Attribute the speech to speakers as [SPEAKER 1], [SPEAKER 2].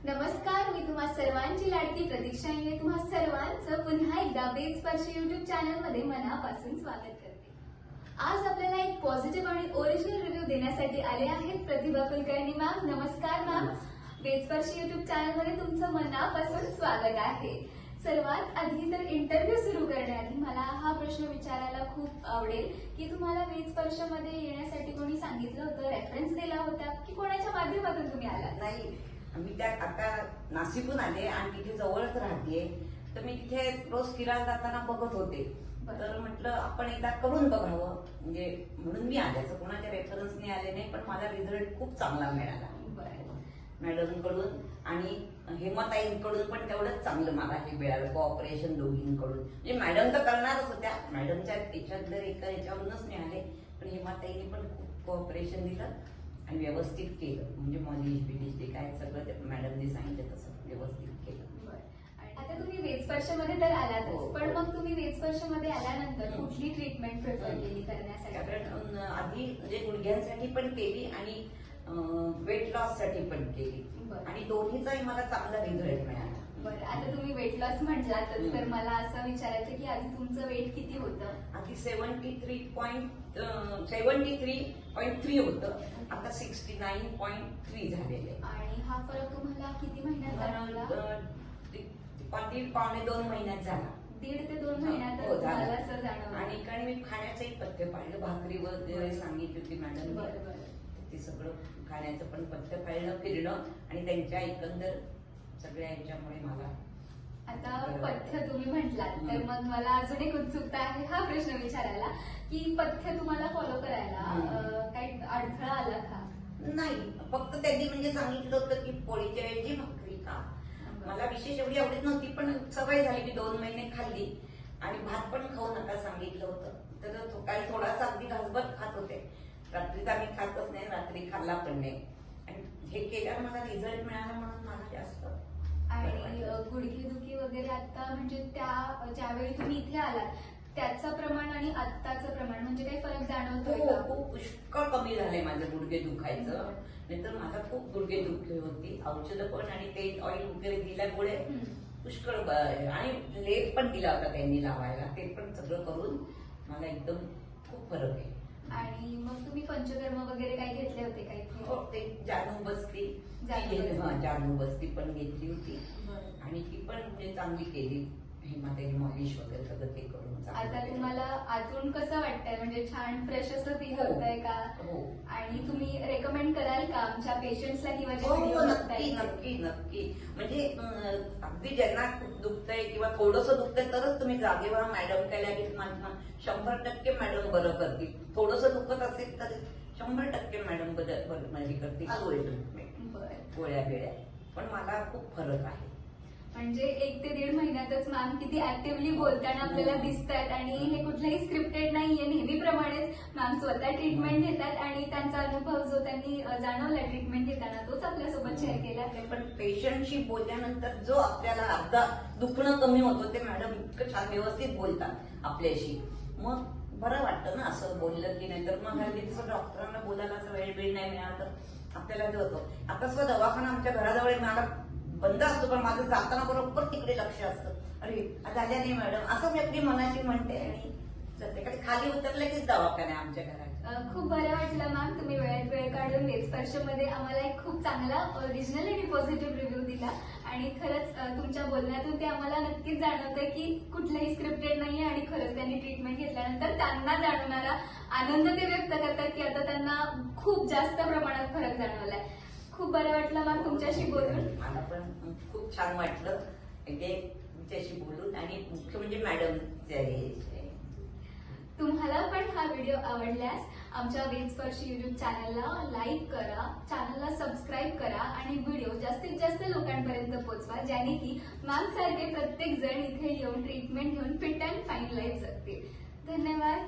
[SPEAKER 1] नमस्कार, मी तुम्हा सर्वांची लाडकी प्रतीक्षा आहे. तुम्हा सर्वांचं पुन्हा एकदा वेद स्पर्श युट्यूब चॅनल मध्ये मनापासून स्वागत करते. आज आपल्याला एक पॉझिटिव्ह आणि ओरिजिनल रिव्ह्यू देण्यासाठी आले आहेत प्रतिभा कुलकर्णी मॅम. नमस्कार मॅम. वेद स्पर्श युट्यूब चॅनल मध्ये तुमचं मनापासून स्वागत आहे. सर्वात आधी तर इंटरव्ह्यू सुरू करण्याआधी मला हा प्रश्न विचारायला खूप आवडेल की तुम्हाला वेद स्पर्शमध्ये येण्यासाठी कोणी सांगितलं होतं, रेफरन्स दिला होता की कोणाच्या माध्यमातून तुम्ही आलात?
[SPEAKER 2] नाही, मी त्या आता नाशिकहून आले आणि तिथे जवळच राहते, तर मी तिथे रोज फिरायला जाताना बघत होते. तर म्हटलं आपण एकदा करून बघावं, म्हणजे म्हणून मी आल्याचं कोणाच्या रेफरन्सने आले नाही, पण मला रिझल्ट खूप चांगला मिळाला मॅडमकडून आणि हेमाताईंकडून पण तेवढंच चांगलं मला हे मिळालं. कोऑपरेशन दोघींकडून, म्हणजे मॅडम तर करणारच होत्या, मॅडमच्या याच्यात जर एका याच्यावरूनच मिळाले, पण हेमाताईंनी पण खूप कोऑपरेशन दिलं आणि व्यवस्थित केलं. म्हणजे मॉलिश बिलिश ते काय सगळं ते मॅडमने सांगितलं तसं व्यवस्थित केलं.
[SPEAKER 1] आता तुम्ही वेद स्पर्शमध्ये तर आलातच, पण मग तुम्ही वेद स्पर्शमध्ये आल्यानंतर कुठली ट्रीटमेंट प्रिफर केली करण्यासाठी?
[SPEAKER 2] कारण आधी म्हणजे गुडघ्यांसाठी पण केली आणि वेट लॉस साठी पण केली आणि दोन्हीचाही मला चांगला रिझल्ट मिळाला.
[SPEAKER 1] बरं, आता तुम्ही वेट लॉस म्हटलातच, तर मला असं विचारायचं की आधी तुमचं वेट किती होतं?
[SPEAKER 2] आधी 73.3 होतं, आता 69.3 झालेलं आहे.
[SPEAKER 1] आणि हा फरक तुम्हाला किती महिन्यात जाणवला?
[SPEAKER 2] पावणे 2 महिन्यात झाला.
[SPEAKER 1] 1.5 ते 2 महिन्यात झाला असं जाणवलं.
[SPEAKER 2] आणि कारण मी खाण्याचंही पथ्य पाहिलं, भाकरी वगैरे सांगितली होती मॅडम, ते सगळं खाण्याचं पण पथ्य पाहिलं, फिरणं आणि त्यांच्या एकंदर सगळ्या याच्यामुळे मला.
[SPEAKER 1] आता पथ्य तुम्ही म्हटलात, तर मग मला अजून एक उत्सुकता आहे हा प्रश्न विचारायला की पथ्य तुम्हाला फॉलो करायला काही अडथळा आला का?
[SPEAKER 2] नाही, फक्त त्यांनी म्हणजे सांगितलं होतं की पोळीच्या ऐवजी भाकरी खा. मला विशेष एवढी आवडत नव्हती, पण सवय झाली, मी 2 महिने खाल्ली. आणि भात पण खाऊ नका सांगितलं होतं, तर सकाळी थोडासा अगदी घासभर खात होते, रात्री तर आम्ही खातच नाही, रात्री खाल्ला पण नाही. आणि हे केल्यावर मला रिझल्ट मिळाला म्हणून मला जास्त.
[SPEAKER 1] आणि गुडघेदुखी वगैरे आता म्हणजे त्या ज्यावेळी तुम्ही इथे आलात त्याचं प्रमाण आणि आत्ताचं प्रमाण म्हणजे काही फरक जाणवतोय का?
[SPEAKER 2] खूप पुष्कळ कमी झालंय माझं गुडघे दुखायचं. नाहीतर माझा खूप गुडघे दुखी होती, औषधं पण आणि तेल ऑइल वगैरे दिल्यामुळे पुष्कळ आणि लेप पण दिला होता त्यांनी लावायला, ते पण सगळं करून मला एकदम खूप फरक आहे.
[SPEAKER 1] आणि मग तुम्ही पंचकर्म वगैरे काही घेतले होते काही?
[SPEAKER 2] हो, ते जानू बस्ती पण घेतली होती आणि ती पण म्हणजे चांगली केली. हेमाताईने मॉलिश वगैरे सगळं ते करून.
[SPEAKER 1] आता तुम्हाला आतून कसं वाटतंय, म्हणजे छान फ्रेश असं फील होतंय का? आणि तुम्ही रेकमेंड कराल का आमच्या पेशंट्सला किंवा जे व्हिडिओ
[SPEAKER 2] नक्की नक्की नक्की. म्हणजे अगदी ज्यांना खूप दुखतंय किंवा थोडंसं दुखतंय तरच तुम्ही जागेवर मॅडम केल्या की 100% मॅडम बरं करतील. थोडंसं दुखत असेल तर 100% मॅडम बरं माझी करतील गोळ्या बिळ्या. पण मला खूप फरक आहे.
[SPEAKER 1] म्हणजे 1 ते 1.5 महिन्यातच मॅम किती ऍक्टिव्हली बोलताना आपल्याला दिसतात आणि हे कुठलंही स्क्रिप्टेड नाहीये. नेहमीप्रमाणेच मॅम स्वतः ट्रीटमेंट घेतात आणि त्यांचा अनुभव जो त्यांनी जाणवला ट्रीटमेंट घेताना तोच आपल्यासोबत शेअर केला.
[SPEAKER 2] पण पेशंटशी बोलल्यानंतर जो आपल्याला अर्धा दुखणं कमी होतं, ते मॅडम इतकं छान व्यवस्थित बोलतात आपल्याशी, मग बरं वाटतं ना असं बोललं की. नाही तर मग तसं डॉक्टरांना बोलायला असं वेळ नाही मिळाला तर आपल्याला ते होतं. आता सुद्धा दवाखाना आमच्या घराजवळ मला बंद असतो, पण माझं जाताना बरोबर तिकडे लक्ष असतं, अरे झाल्या नाही मॅडम, असं मी आपली मनाची म्हणते आणि कधी खाली उतरले की दवाखाना आमच्या घरात.
[SPEAKER 1] खूप बरं वाटलं मॅम, तुम्ही वेळ काढून वेद स्पर्शमध्ये आम्हाला एक खूप चांगला ओरिजिनल आणि पॉझिटिव्ह रिव्ह्यू दिला. आणि खरंच तुमच्या बोलण्यातून ते आम्हाला नक्कीच जाणवतंय की कुठलंही स्क्रिप्टेड नाहीये आणि खरंच त्यांनी ट्रीटमेंट घेतल्यानंतर त्यांना जाणवणारा आनंद ते व्यक्त करतात की आता त्यांना खूप जास्त प्रमाणात फरक जाणवलाय. खूप बरं वाटलं मॅम तुमच्याशी बोलून.
[SPEAKER 2] मला पण खूप छान वाटलं तुमच्याशी बोलून आणि मुख्य म्हणजे मॅडम.
[SPEAKER 1] तुम्हाला पण हा व्हिडिओ आवडल्यास आमच्या वेद स्पर्श युट्यूब चॅनलला लाईक करा, चॅनलला सबस्क्राईब करा आणि व्हिडिओ जास्तीत जास्त लोकांपर्यंत पोहोचवा, ज्याने की मॅम सारखे प्रत्येक जण इथे येऊन ट्रीटमेंट घेऊन फिट अँड फाईन लाईफ जगतील. धन्यवाद.